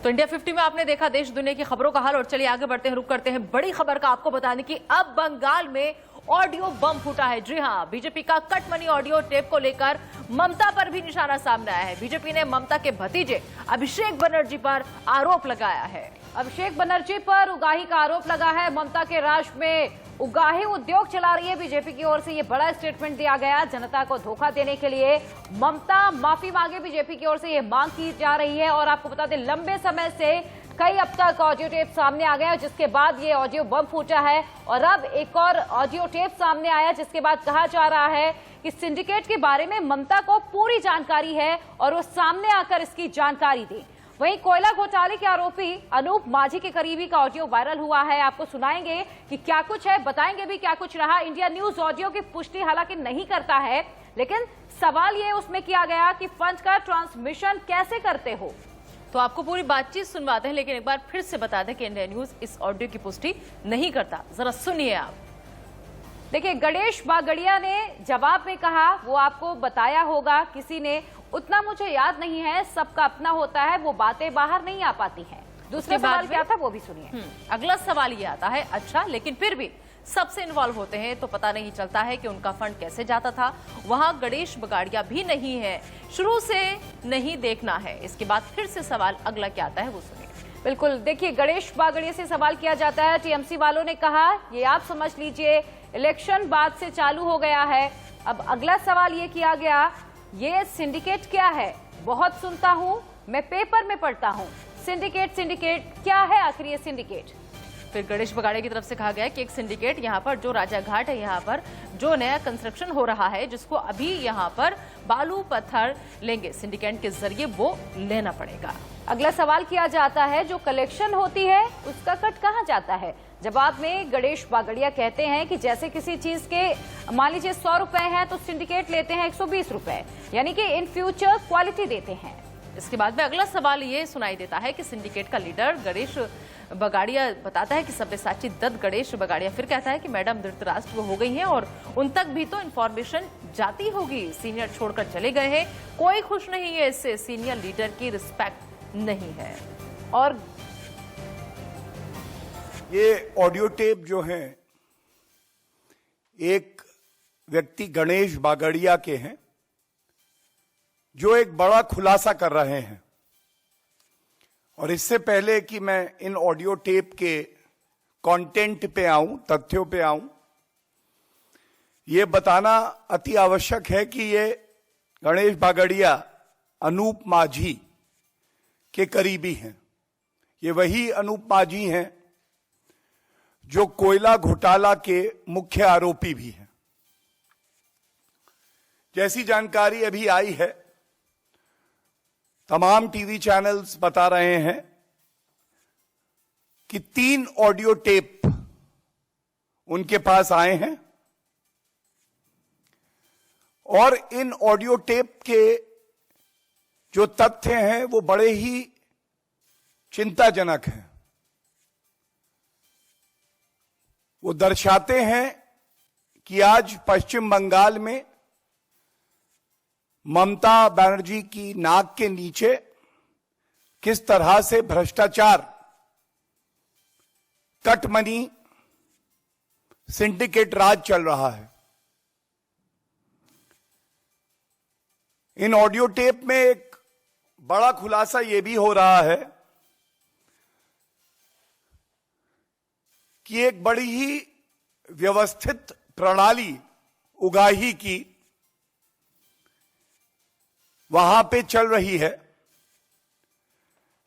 तो इंडिया 50 में आपने देखा देश दुनिया की खबरों का हाल। और चलिए आगे बढ़ते हैं, रुक करते हैं बड़ी खबर का आपको बताने की। अब बंगाल में ऑडियो बम फूटा है। जी हां, बीजेपी का कट मनी ऑडियो टेप को लेकर ममता पर भी निशाना सामने आया है। बीजेपी ने ममता के भतीजे अभिषेक बनर्जी पर आरोप लगाया है। अभिषेक बनर्जी पर उगाही का आरोप लगा है। ममता के राज में उगाही उद्योग चला रही है बीजेपी की ओर से। ये बड़ा स्टेटमेंट दिया गया। जनता को धोखा देने के लिए ममता माफी मांगे, बीजेपी की ओर से ये मांग की जा रही है। और आपको बता दें, लंबे समय से कई अब तक ऑडियो टेप सामने आ गया, जिसके बाद ये ऑडियो बम फूटा है। और अब एक और ऑडियो टेप सामने आया, जिसके बाद कहा जा रहा है कि सिंडिकेट के बारे में ममता को पूरी जानकारी है और वो सामने आकर इसकी जानकारी दी। वहीं कोयला घोटाले के आरोपी अनूप माझी के करीबी का ऑडियो वायरल हुआ है। आपको सुनाएंगे कि क्या कुछ है, बताएंगे भी क्या कुछ रहा। इंडिया न्यूज ऑडियो की पुष्टि हालांकि नहीं करता है, लेकिन सवाल ये उसमें किया गया कि फंड का ट्रांसमिशन कैसे करते हो। तो आपको पूरी बातचीत सुनवाते हैं, लेकिन एक बार फिर से बता दें कि इंडिया न्यूज इस ऑडियो की पुष्टि नहीं करता। जरा सुनिए आप। देखिए, गणेश बागड़िया ने जवाब में कहा, वो आपको बताया होगा किसी ने, उतना मुझे याद नहीं है, सबका अपना होता है, वो बातें बाहर नहीं आ पाती हैं। दूसरा सवाल क्या था वो भी सुनिए। अगला सवाल ये आता है, अच्छा लेकिन फिर भी सबसे इन्वॉल्व होते हैं तो पता नहीं चलता है कि उनका फंड कैसे जाता था। वहां गणेश बगाड़िया भी नहीं है, शुरू से नहीं देखना है। इसके बाद फिर से सवाल अगला क्या आता है वो सुनिए। बिल्कुल, देखिए, गणेश बागड़िया से सवाल किया जाता है। टीएमसी वालों ने कहा, ये आप समझ लीजिए इलेक्शन बाद से चालू हो गया है। अब अगला सवाल ये किया गया, ये सिंडिकेट क्या है? बहुत सुनता हूं, मैं पेपर में पढ़ता हूं। सिंडिकेट सिंडिकेट क्या है आखिर ये सिंडिकेट? फिर गणेश बगाड़े की तरफ से कहा गया कि एक सिंडिकेट यहाँ पर जो राजा घाट है, यहाँ पर जो नया कंस्ट्रक्शन हो रहा है, जिसको अभी यहाँ पर बालू पत्थर लेंगे, सिंडिकेट के जरिए वो लेना पड़ेगा। अगला सवाल किया जाता है, जो कलेक्शन होती है उसका कट कहाँ जाता है? जवाब में गणेश बागड़िया कहते हैं कि जैसे किसी चीज के मान लीजिए 100 रुपए हैं तो सिंडिकेट लेते हैं 120 रुपए, यानी कि इन फ्यूचर क्वालिटी देते हैं। इसके बाद में अगला सवाल ये सुनाई देता है कि सिंडिकेट का लीडर गणेश बगाड़िया बताता है कि सब्यसाची दत्त गणेश बगाड़िया फिर कहता है कि मैडम धृतराष्ट्र हो गई हैं और उन तक भी तो इन्फॉर्मेशन जाती होगी। सीनियर छोड़कर चले गए हैं, कोई खुश नहीं है इससे, सीनियर लीडर की रिस्पेक्ट नहीं है। और ये ऑडियो टेप जो है एक व्यक्ति गणेश बागड़िया के हैं, जो एक बड़ा खुलासा कर रहे हैं। और इससे पहले कि मैं इन ऑडियो टेप के कंटेंट पे आऊं, तथ्यों पे आऊं, ये बताना अति आवश्यक है कि ये गणेश बागड़िया अनूप माझी के करीबी हैं। ये वही अनूप माझी हैं जो कोयला घोटाला के मुख्य आरोपी भी हैं। जैसी जानकारी अभी आई है, तमाम टीवी चैनल्स बता रहे हैं कि 3 ऑडियो टेप उनके पास आए हैं और इन ऑडियो टेप के जो तथ्य हैं वो बड़े ही चिंताजनक हैं। वो दर्शाते हैं कि आज पश्चिम बंगाल में ममता बनर्जी की नाक के नीचे किस तरह से भ्रष्टाचार, कट मनी, सिंडिकेट राज चल रहा है। इन ऑडियो टेप में एक बड़ा खुलासा यह भी हो रहा है कि एक बड़ी ही व्यवस्थित प्रणाली उगाही की वहां पे चल रही है,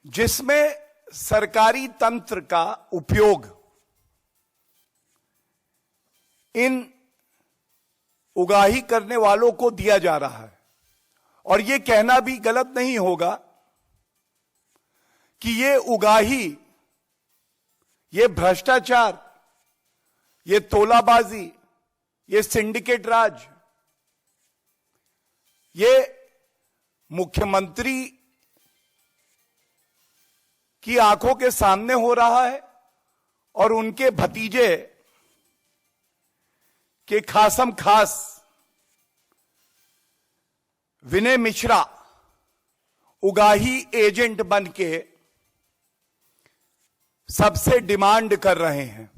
जिसमें सरकारी तंत्र का उपयोग इन उगाही करने वालों को दिया जा रहा है। और यह कहना भी गलत नहीं होगा कि ये उगाही, ये भ्रष्टाचार, ये तोलाबाजी, ये सिंडिकेट राज, ये मुख्यमंत्री की आंखों के सामने हो रहा है और उनके भतीजे के खासम खास विनय मिश्रा उगाही एजेंट बन के सबसे डिमांड कर रहे हैं।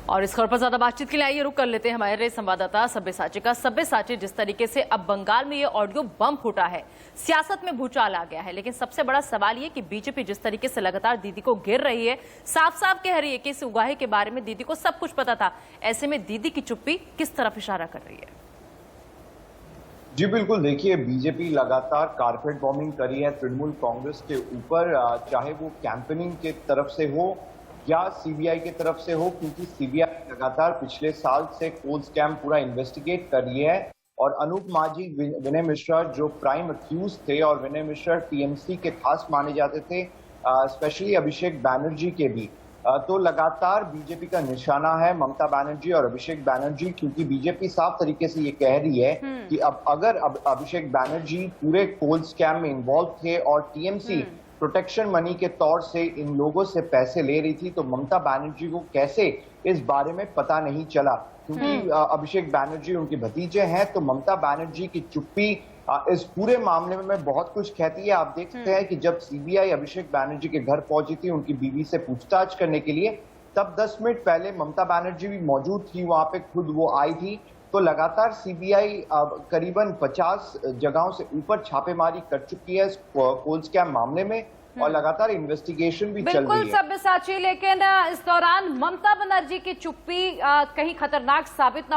और इस खबर पर ज्यादा बातचीत के लिए आइए रुक कर लेते हैं हमारे संवाददाता सब्यसाची का। सब्यसाची, जिस तरीके से अब बंगाल में ये ऑडियो बम फूटा है, सियासत में भूचाल आ गया है, लेकिन सबसे बड़ा सवाल ये कि बीजेपी जिस तरीके से लगातार दीदी को घेर रही है, साफ साफ कह रही है कि इस उगाही के बारे में दीदी को सब कुछ पता था। ऐसे में दीदी की चुप्पी किस तरफ इशारा कर रही है? जी बिल्कुल, देखिए बीजेपी लगातार कारपेट बॉम्बिंग करी है तृणमूल कांग्रेस के ऊपर, चाहे वो कैंपेनिंग के तरफ से हो या सीबीआई की तरफ से हो, क्योंकि सीबीआई लगातार पिछले साल से कोल स्कैम पूरा इन्वेस्टिगेट कर रही है। और अनूप माझी, विनय मिश्रा जो प्राइम अक्यूज थे, और विनय मिश्रा टीएमसी के खास माने जाते थे, स्पेशली अभिषेक बैनर्जी के भी, तो लगातार बीजेपी का निशाना है ममता बनर्जी और अभिषेक बैनर्जी, क्योंकि बीजेपी साफ तरीके से ये कह रही है कि अब अगर अभिषेक बैनर्जी पूरे कोल स्कैम में इन्वॉल्व थे और टीएमसी प्रोटेक्शन मनी के तौर से इन लोगों से पैसे ले रही थी, तो ममता बनर्जी को कैसे इस बारे में पता नहीं चला? क्योंकि अभिषेक बैनर्जी उनके भतीजे हैं, तो ममता बनर्जी की चुप्पी इस पूरे मामले में बहुत कुछ कहती है। आप देख सकते हैं कि जब सीबीआई अभिषेक बैनर्जी के घर पहुंची थी उनकी बीवी से पूछताछ करने के लिए, तब 10 मिनट पहले ममता बनर्जी भी मौजूद थी वहां पे, खुद वो आई थी। तो लगातार सीबीआई करीबन 50 जगहों से ऊपर छापेमारी कर चुकी है इस कोल स्कैम मामले में, और लगातार इन्वेस्टिगेशन भी चल रही है। बिल्कुल सब्यसाची, लेकिन इस दौरान ममता बनर्जी की चुप्पी कहीं खतरनाक साबित ना हो।